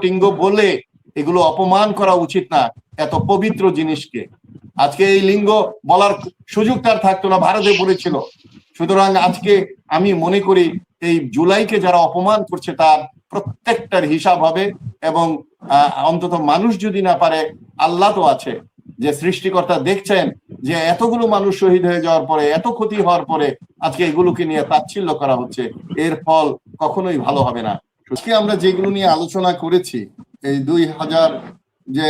টিঙ্গ বলে এগুলো অপমান করা উচিত না, এত পবিত্র জিনিসকে। আজকে এই লিঙ্গ বলার সুযোগ তার থাকতো না, ভারতে বলেছিল। সুতরাং আজকে আমি মনে করি এই জুলাইকে যারা অপমান করছে তার প্রত্যেকটার হিসাব হবে, এবং অন্তত মানুষ যদি না পারে, আল্লাহ তো আছে, যে সৃষ্টিকর্তা দেখছেন যে এতগুলো মানুষ শহীদ হয়ে যাওয়ার পরে, এত ক্ষতি হওয়ার পরে আজকে এগুলোকে নিয়ে তাচ্ছিল্য করা হচ্ছে, এর ফল কখনোই ভালো হবে না। আজকে আমরা যেগুলো নিয়ে আলোচনা করেছি, এই 2000 যে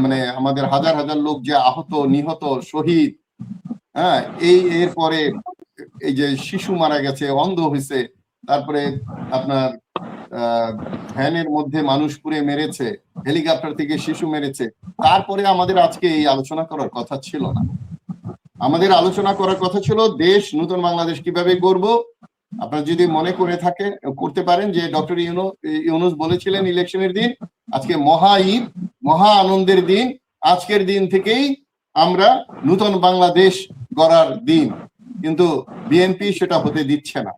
মানে আমাদের হাজার হাজার লোক যে আহত, নিহত, শহীদ, হ্যাঁ, এরপরে এই যে শিশু মারা গেছে, অন্ধ হয়েছে, তারপরে আপনার ভ্যানের মধ্যে মানুষ পুড়ে মেরেছে, হেলিকপ্টার থেকে শিশু মেরেছে, তারপরে আমাদের আজকে এই আলোচনা করার কথা ছিল না। আমাদের আলোচনা করার কথা ছিল দেশ, নতুন বাংলাদেশ কিভাবে গড়ব। আপনারা যদি মনে করতে পারেন যে ডক্টর ইউনূস বলেছিলেন ইলেকশনের দিন আজকে মহা ঈদ, মহা আনন্দের দিন, আজকের দিন থেকেই আমরা নতুন বাংলাদেশ গড়ার দিন, কিন্তু বিএনপি সেটা হতে দিচ্ছে না।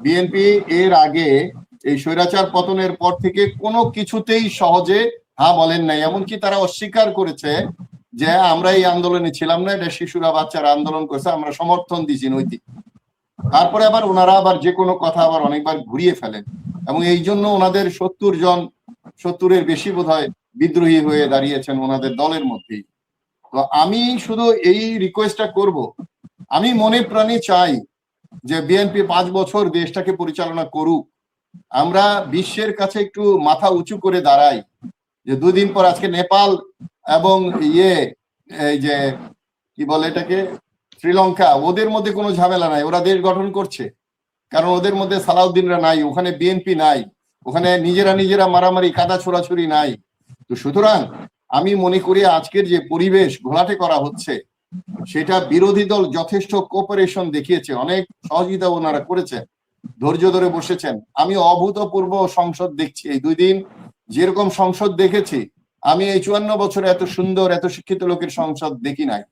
বিএনপি এর আগে এই স্বৈরাচার পতনের পর থেকে কোনো কিছুতেই সহজে হ্যাঁ বলেন নাই, এমনকি তারা অস্বীকার করেছে যে আমরা এই আন্দোলনে ছিলাম না, এটা শিশুরা বাচ্চারা আন্দোলন করছে, আমরা সমর্থন দিছি নৈতিক। তারপরে আবার ওনারা আবার যে কোনো কথা আবার অনেকবার ঘুরিয়ে ফেলেন, এবং এই জন্য ওনাদের 70-এর বেশি বোধহয় বিদ্রোহী হয়ে দাঁড়িয়েছেন ওনাদের দলের মধ্যেই। তো আমি শুধু এই রিকোয়েস্টটা করব, আমি মনে প্রাণে চাই যে বিএনপি 5 বছর দেশটাকে পরিচালনা করুক, আমরা বিশ্বের কাছে একটু মাথা উঁচু করে দাঁড়াই। যে 2 দিন পর আজকে নেপাল এবং এই যে কি বলে এটাকে, শ্রীলঙ্কা, ওদের মধ্যে কোনো ঝামেলা নাই, ওরা দেশ গঠন করছে, কারণ ওদের মধ্যে সালাউদ্দিনরা নাই, ওখানে বিএনপি নাই, ওখানে নিজেরা মারামারি কাদা ছোড়াছুড়ি নাই। তো সুতরাং আমি মনে করি আজকের যে পরিবেশ ঘোলাটে করা হচ্ছে, সেটা বিরোধী দল যথেষ্ট কোঅপারেশন দেখিয়েছে, অনেক সহযোগিতা ওনারা করেছেন, ধৈর্য ধরে বসেছেন। আমি অভূতপূর্ব সংসদ দেখছি এই 2 দিন, যেরকম সংসদ দেখেছি আমি এই 54 বছরে এত সুন্দর, এত শিক্ষিত লোকের সংসদ দেখি নাই।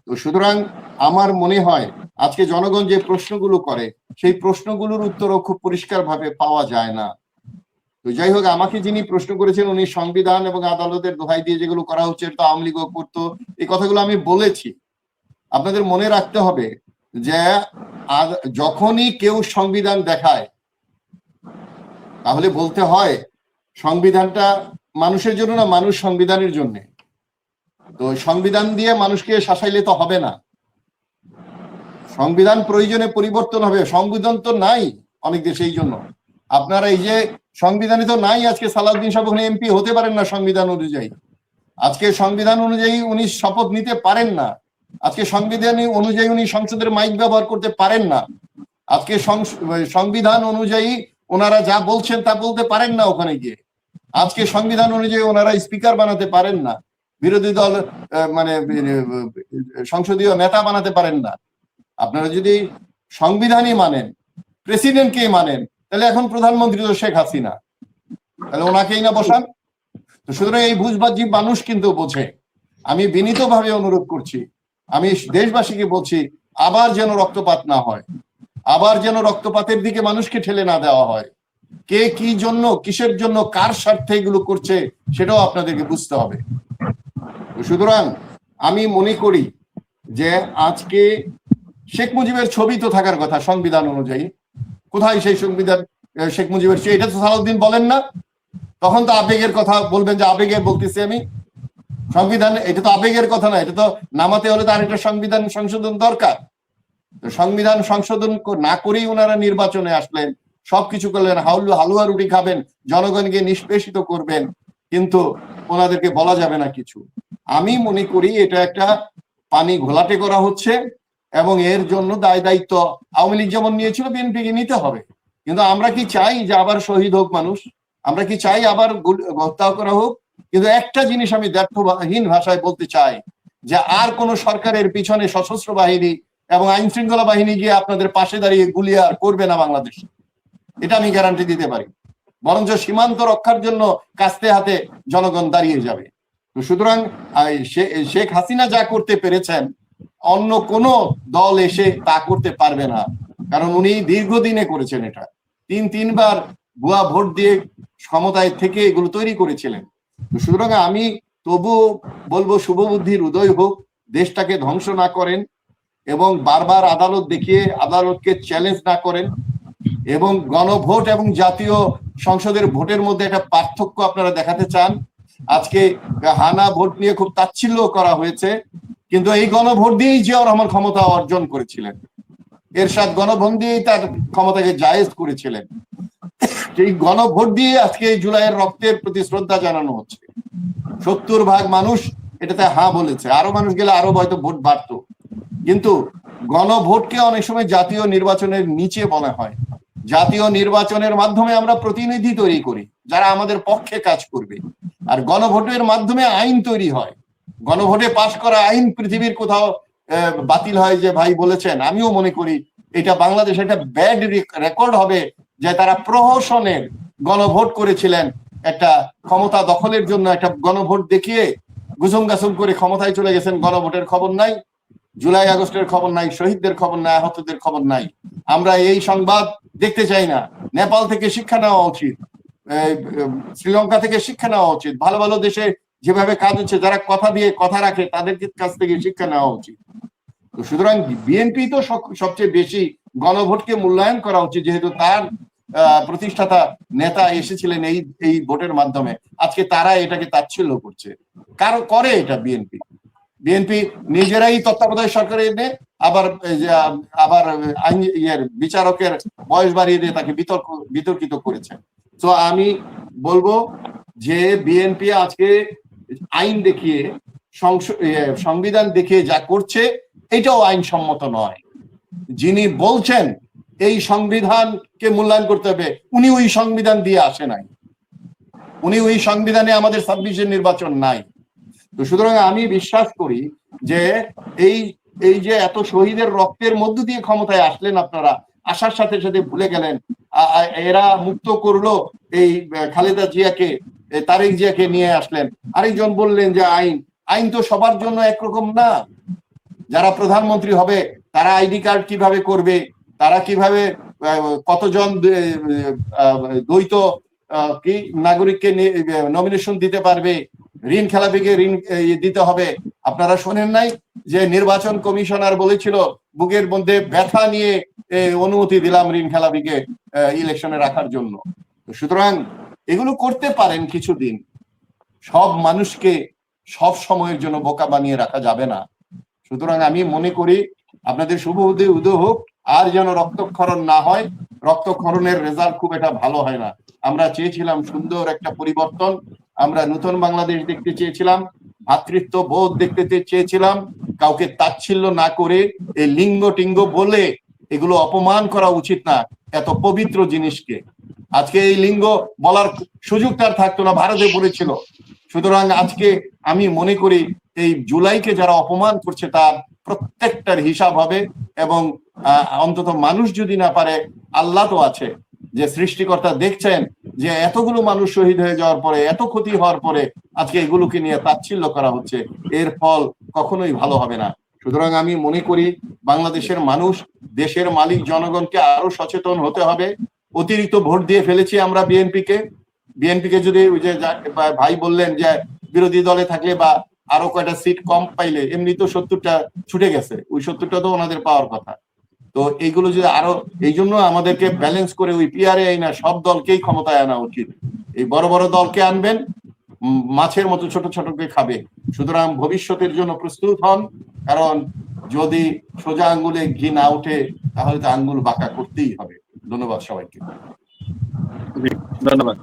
তো সুতরাং আমার মনে হয় আজকে জনগণ যে প্রশ্নগুলো করে, সেই প্রশ্নগুলোর উত্তরও খুব পরিষ্কার ভাবে পাওয়া যায় না। তো যাই হোক, আমাকে যিনি প্রশ্ন করেছেন উনি সংবিধান এবং আদালতের দোহাই দিয়ে যেগুলো করা হচ্ছে তো আওয়ামী লীগও করতো, এই কথাগুলো আমি বলেছি। আপনাদের মনে রাখতে হবে যে যখনই কেউ সংবিধান দেখায়, তাহলে বলতে হয় সংবিধানটা মানুষের জন্য না, মানুষ সংবিধানের জন্য। তো সংবিধান দিয়ে মানুষকে শাসাইলে তো হবে না, সংবিধান প্রয়োজনে পরিবর্তন হবে। সংবিধান তো নাই অনেক দেশে, এই জন্য আপনারা এই যে সংবিধানে তো নাই, আজকে সালাউদ্দিন সাহেব ওখানে এমপি হতে পারেন না সংবিধান অনুযায়ী, আজকে সংবিধান অনুযায়ী উনি শপথ নিতে পারেন না, আজকে সংবিধান অনুযায়ী উনি সংসদের মাইক ব্যবহার করতে পারেন না, আজকে সংবিধান অনুযায়ী ওনারা যা বলছেন তা বলতে পারেন না ওখানে গিয়ে, আজকে সংবিধান অনুযায়ী ওনারা স্পিকার বানাতে পারেন না, বিরোধী দল মানে সংসদীয় নেতা বানাতে পারেন না। আপনারা যদি সংবিধানই মানেন, প্রেসিডেন্টকেই মানেন, তাহলে এখন প্রধানমন্ত্রী তো শেখ হাসিনা, তাহলে ওনাকেই না বসান। তো সুতরাং এই বুঝবাজি মানুষ কিন্তু বোঝে। আমি বিনীতভাবে অনুরোধ করছি, আমি দেশবাসীকে বলছি, আবার যেন রক্তপাত না হয়, আবার যেন রক্তপাতের দিকে মানুষকে ঠেলে না দেওয়া হয়। কে কি জন্য, কিসের জন্য, কার স্বার্থে এগুলো করছে সেটাও আপনাদেরকে বুঝতে হবে। সুতরাং আমি মনে করি যে আজকে শেখ মুজিবের ছবি তো থাকার কথা সংবিধান অনুযায়ী, কোথায় সেই সংবিধান শেখ মুজিবের ছবি? এটা তো সালাউদ্দিন বলেন না, তখন তো আবেগের কথা বলবেন যে আবেগে বলতেছি আমি। সংবিধান এটা তো আবেগের কথা না, এটা তো নামাতে হলে তার একটা সংবিধান সংশোধন দরকার। সংবিধান সংশোধন না করেই ওনারা নির্বাচনে আসলেন, সবকিছু করলেন, হালুয়া রুটি খাবেন, জনগণকে নিষ্পেষিত করবেন, কিন্তু ওনাদেরকে বলা যাবে না কিছু। আমি মনে করি এটা একটা পানি ঘোলাটে করা হচ্ছে, এবং এর জন্য দায় দায়িত্ব আওয়ামী লীগ যেমন নিয়েছিল বিএনপিকে নিতে হবে। কিন্তু আমরা কি চাই যে আবার শহীদ হোক মানুষ? আমরা কি চাই আবার হত্যা করা হোক? কিন্তু একটা জিনিস আমি দ্ব্যর্থহীন ভাষায় বলতে চাই, যে আর কোন সরকারের পিছনে সশস্ত্র বাহিনী এবং আইন শৃঙ্খলা বাহিনী গিয়ে আপনাদের পাশে দাঁড়িয়ে গুলিয়া করবে না বাংলাদেশ, এটা আমি গ্যারান্টি দিতে পারি। বরঞ্চ সীমান্ত রক্ষার জন্য কাস্তে হাতে জনগণ দাঁড়িয়ে যাবে। তো সুতরাং শেখ হাসিনা যা করতে পেরেছেন, অন্য কোন দল এসে তা করতে পারবে না, কারণ উনি দীর্ঘদিনে করেছেন এটা। তিনবার ভুয়া ভোট দিয়ে ক্ষমতায় থেকে এগুলো তৈরি করেছিলেন। সুতরাং আমি তবু বলবো শুভবুদ্ধির উদয় হোক, দেশটাকে ধ্বংস না করেন এবং বারবার আদালত দেখিয়ে আদালতকে চ্যালেঞ্জ না করেন, এবং গণভোট এবং জাতীয় সংসদের ভোটের মধ্যে একটা পার্থক্য আপনারা দেখাতে চান। আজকে হানা ভোট নিয়ে খুব তাচ্ছিল্য করা হয়েছে, কিন্তু এই গণভোট দিয়েই জিয়াউর রহমান ক্ষমতা অর্জন করেছিলেন, এরশাদ গণভোট দিয়েই তার ক্ষমতাকে জায়েজ করেছিলেন। এই গণভোট দিয়ে আজকে এই জুলাইয়ের রক্তের প্রতি শ্রদ্ধা জানানো হচ্ছে। 70% মানুষ এটাতে হ্যাঁ বলেছে, আরো মানুষ গেলে আরো হয়তো ভোট বাড়তো। কিন্তু গণভোটকে অনেক সময় জাতীয় নির্বাচনের নিচে বলা হয়। জাতীয় নির্বাচনের মাধ্যমে আমরা প্রতিনিধি তৈরি করি যারা আমাদের পক্ষে কাজ করবে, আর গণভোটের মাধ্যমে আইন তৈরি হয়। গণভোটে পাশ করা আইন পৃথিবীর কোথাও বাতিল হয় যে ভাই বলেছেন, আমিও মনে করি এটা বাংলাদেশে একটা ব্যাড রেকর্ড হবে যে তারা প্রহসনের গণভোট করেছিলেন, একটা ক্ষমতা দখলের জন্য একটা গণভোট দেখিয়ে গুজুম গাছুম করে ক্ষমতায় চলে গেছেন। গণভোটের খবর নাই, জুলাই আগস্টের খবর নাই, শহীদদের খবর নাই, আহতদের খবর নাই। আমরা এই সংবাদ দেখতে চাই না। নেপাল থেকে শিক্ষা নেওয়া উচিত, শ্রীলঙ্কা থেকে শিক্ষা নেওয়া উচিত। ভালো ভালো দেশে যেভাবে কাজ হচ্ছে, যারা কথা দিয়ে কথা রাখে তাদের কাছ থেকে শিক্ষা নেওয়া উচিত। তো সুতরাং বিএনপি তো সবচেয়ে বেশি গণভোটকে মূল্যায়ন করা উচিত, যেহেতু তার প্রতিষ্ঠাতা নেতা এসেছিলেন এই ভোটের মাধ্যমে। আজকে তারা এটাকে তাচ্ছিল্য করছে, কারো করে এটা বিএনপি নিজেরাই তত্ত্বাবধায়ক সরকারে এনে আবার আইন বিচারকের বয়স বাড়িয়ে দিয়ে তাকে বিতর্কিত করেছে। তো আমি বলবো যে বিএনপি আজকে আইন দেখিয়ে সংবিধান দেখিয়ে যা করছে এটাও আইনসম্মত নয়। যিনি বলছেন এই সংবিধানকে মূল্যায়ন করতে হবে, উনি ওই সংবিধান দিয়ে আসে নাই, উনি ওই সংবিধানে আমাদের 26-এর নির্বাচন নাই। তো সুতরাং আমি বিশ্বাস করি যে এই যে এত শহীদের রক্তের মধ্য দিয়ে ক্ষমতায় আসলেন আপনারা, আসার সাথে সাথে ভুলে গেলেন এরা মুক্ত করলো এই খালেদা জিয়াকে, তারেক জিয়াকে নিয়ে আসলেন। আরেকজন বললেন যে আইন তো সবার জন্য একরকম না। যারা প্রধানমন্ত্রী হবে তারা আইডি কার্ড কিভাবে করবে, তারা কিভাবে কতজন দ্বৈত কি নাগরিককে নমিনেশন দিতে পারবে, ঋণ খেলাপিকে ঋণ দিতে হবে। আপনারা শোনেন নাই যে নির্বাচন কমিশনার বলেছিল বুকের মধ্যে ব্যথা নিয়ে অনুমতি দিলাম ঋণ খেলাপিকে ইলেকশনে রাখার জন্য। সুতরাং এগুলো করতে পারেন কিছুদিন, সব মানুষকে সব সময়ের জন্য বোকা বানিয়ে রাখা যাবে না। সুতরাং আমি মনে করি আপনাদের শুভ উদয় হোক, আর যেন রক্তক্ষরণ না হয়। রক্তক্ষরণের রেজাল্ট খুব একটা ভালো হয় না। আমরা চেয়েছিলাম সুন্দর একটা পরিবর্তন, আমরা নতুন বাংলাদেশ দেখতে চেয়েছিলাম, ভাতৃত্ব বোধ দেখতে চেয়েছিলাম। কাউকে তাচ্ছিল্য না করে এই লিঙ্গ টিঙ্গ বলে এগুলো অপমান করা উচিত না, এত পবিত্র জিনিসকে। আজকে এই লিঙ্গ বলার সুযোগ তার থাকতো না, ভারতে পড়েছিল। সুতরাং আজকে আমি মনে করি এই জুলাইকে যারা অপমান করছে তার প্রত্যেকটার হিসাব হবে, এবং অন্তত মানুষ যদি না পারে, আল্লাহ তো আছে যে সৃষ্টিকর্তা দেখছেন যে এতগুলো মানুষ শহীদ হয়ে যাওয়ার পরে, এত ক্ষতি হওয়ার পরে আজকে এগুলোকে নিয়ে তাচ্ছিল্য করা হচ্ছে, এর ফল কখনোই ভালো হবে না। সুতরাং আমি মনে করি বাংলাদেশের মানুষ, দেশের মালিক জনগণকে আরো সচেতন হতে হবে। অতিরিক্ত ভোট দিয়ে ফেলেছি আমরা বিএনপিকে যদি ভাই বললেন যে বিরোধী দলে থাকলে বা আরো কয়টা সিট কম পাইলে, এমনি তো 70টা ছুটে গেছে, ওই 70টা তো ওনাদের পাওয়ার কথা। তো এইগুলো যদি আরো, এই জন্য আমাদেরকে ব্যালেন্স করে ওই পিআরএ আইনা সব দলকেই ক্ষমতায় আনা উচিত। এই বড় বড় দলকে আনবেন, মাছের মতো ছোট ছোটকে খাবে। সুতরাং ভবিষ্যতের জন্য প্রস্তুত হন, কারণ যদি সোজা আঙ্গুলে ঘি না উঠে তাহলে তো আঙ্গুল বাঁকা করতেই হবে। ধন্যবাদ সবাইকে। ধন্যবাদ।